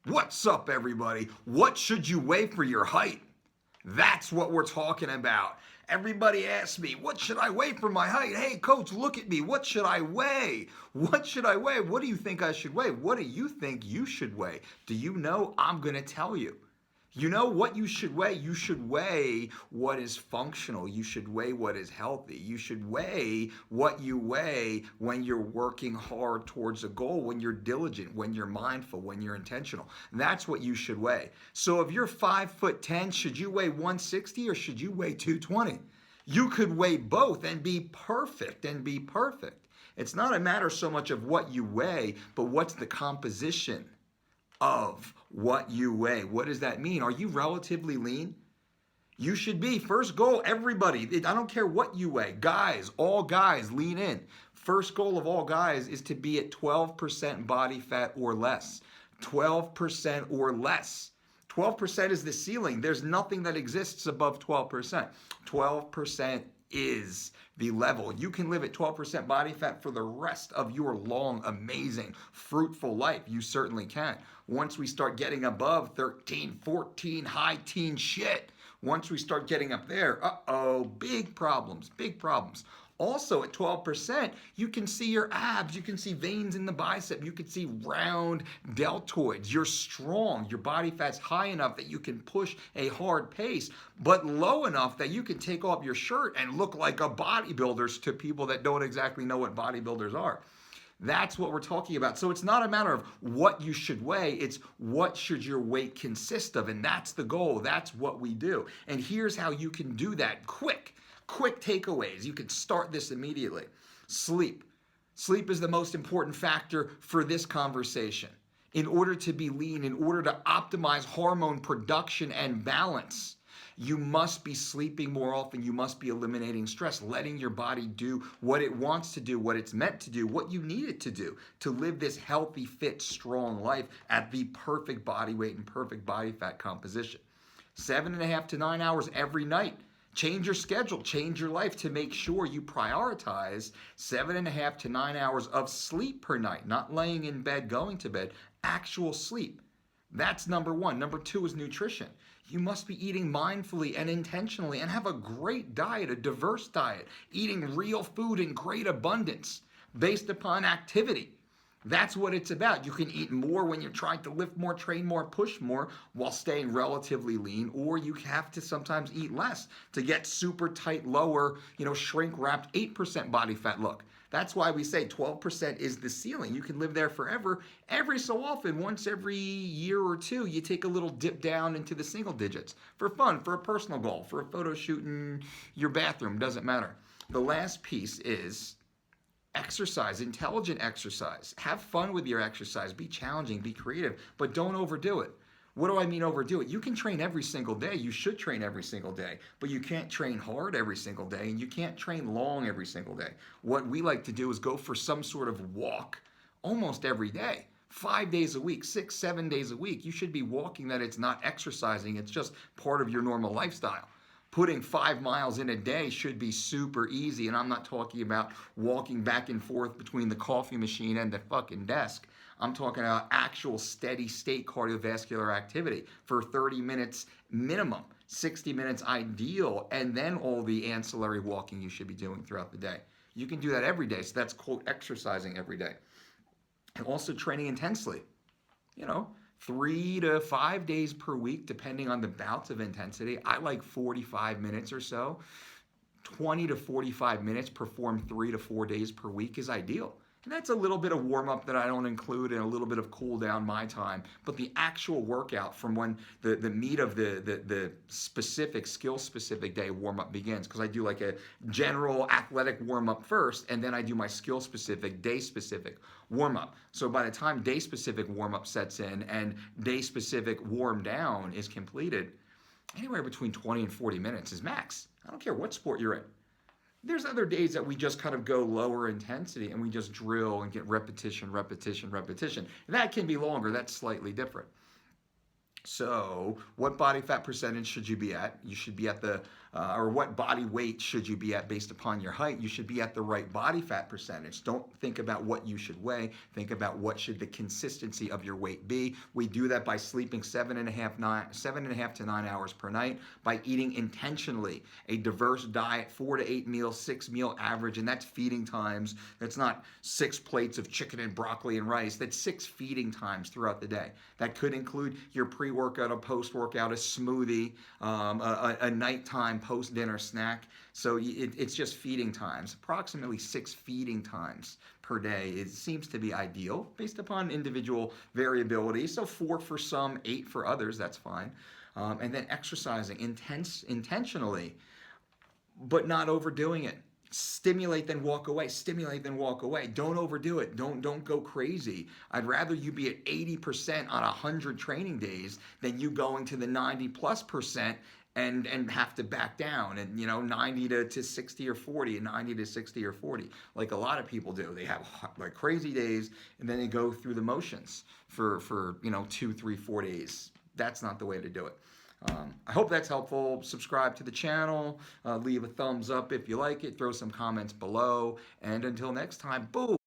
What's up, everybody? What should you weigh for your height? That's what we're talking about. Everybody asks me, what should I weigh for my height? Hey, coach, look at me. What should I weigh? What should I weigh? What do you think I should weigh? What do you think you should weigh? Do you know? I'm going to tell you. You know what you should weigh? You should weigh what is functional. You should weigh what is healthy. You should weigh what you weigh when you're working hard towards a goal, when you're diligent, when you're mindful, when you're intentional. That's what you should weigh. So if you're 5'10", should you weigh 160 or should you weigh 220? You could weigh both and be perfect It's not a matter so much of what you weigh, but what's the composition of what you weigh. What does that mean? Are you relatively lean? You should be. First goal, everybody, I don't care what you weigh. Guys, all guys, lean in. First goal of all guys is to be at 12% body fat or less. 12% or less. 12% is the ceiling. There's nothing that exists above 12%. 12% is the level. You can live at 12% body fat for the rest of your long, amazing, fruitful life. You certainly can. Once we start getting above 13, 14, high teen shit, once we start getting up there, big problems, big problems. Also at 12%, you can see your abs, you can see veins in the bicep, you can see round deltoids. You're strong, your body fat's high enough that you can push a hard pace, but low enough that you can take off your shirt and look like a bodybuilder to people that don't exactly know what bodybuilders are. That's what we're talking about. So it's not a matter of what you should weigh, it's what should your weight consist of, and that's the goal. That's what we do. And here's how you can do that quick takeaways. You can start this immediately. Sleep. Sleep is the most important factor for this conversation. In order to be lean, in order to optimize hormone production and balance, you must be sleeping more often. You must be eliminating stress, letting your body do what it wants to do, what it's meant to do, what you need it to do to live this healthy, fit, strong life at the perfect body weight and perfect body fat composition. 7.5 to 9 hours every night. Change your schedule, change your life to make sure you prioritize 7.5 to 9 hours of sleep per night, not laying in bed, going to bed, actual sleep. That's number one. Number two is nutrition. You must be eating mindfully and intentionally and have a great diet, a diverse diet, eating real food in great abundance based upon activity. That's what it's about. You can eat more when you're trying to lift more, train more, push more while staying relatively lean, or you have to sometimes eat less to get super tight, lower, shrink wrapped 8% body fat look. That's why we say 12% is the ceiling. You can live there forever. Every so often, once every year or two, you take a little dip down into the single digits for fun, for a personal goal, for a photo shoot in your bathroom, doesn't matter. The last piece is exercise, intelligent exercise. Have fun with your exercise. Be challenging, be creative, but don't overdo it. What do I mean overdo it? You can train every single day. You should train every single day, but you can't train hard every single day, and you can't train long every single day. What we like to do is go for some sort of walk almost every day. 5 days a week, 6, 7 days a week. You should be walking that it's not exercising. It's just part of your normal lifestyle. Putting 5 miles in a day should be super easy, and I'm not talking about walking back and forth between the coffee machine and the fucking desk. I'm talking about actual steady state cardiovascular activity for 30 minutes minimum, 60 minutes ideal, and then all the ancillary walking you should be doing throughout the day. You can do that every day, so that's quote exercising every day. And also training intensely. 3 to 5 days per week, depending on the bouts of intensity. I like 45 minutes or so. 20 to 45 minutes performed 3 to 4 days per week is ideal. And that's a little bit of warm-up that I don't include and a little bit of cool down my time. But the actual workout from when the meat of the specific, skill-specific day warm-up begins, because I do like a general athletic warm-up first, and then I do my skill-specific, day-specific warm-up. So by the time day-specific warm-up sets in and day-specific warm-down is completed, anywhere between 20 and 40 minutes is max. I don't care what sport you're in. There's other days that we just kind of go lower intensity and we just drill and get repetition. That can be longer. That's slightly different. So what body fat percentage should you be at? You should be at the or what body weight should you be at based upon your height? You should be at the right body fat percentage. Don't think about what you should weigh. Think about what should the consistency of your weight be. We do that by sleeping 7.5 to 9 hours per night, by eating intentionally a diverse diet, 4 to 8 meals, 6 meal average, and that's feeding times. That's not 6 plates of chicken and broccoli and rice. That's 6 feeding times throughout the day. That could include your pre-workout, a post-workout, a smoothie, a nighttime post-dinner snack. So it's just feeding times, approximately 6 feeding times per day. It seems to be ideal based upon individual variability. So 4 for some, 8 for others, that's fine. And then exercising intentionally, but not overdoing it. Stimulate, then walk away. Stimulate, then walk away. Don't overdo it. Don't go crazy. I'd rather you be at 80% on 100 training days than you going to the 90+% and have to back down and 90 to 60 or 40, and 90 to 60 or 40, like a lot of people do. They have like crazy days and then they go through the motions for 2, 3, 4 days. That's not the way to do it. I hope that's helpful. Subscribe to the channel, leave a thumbs up if you like it, throw some comments below, and until next time, boom.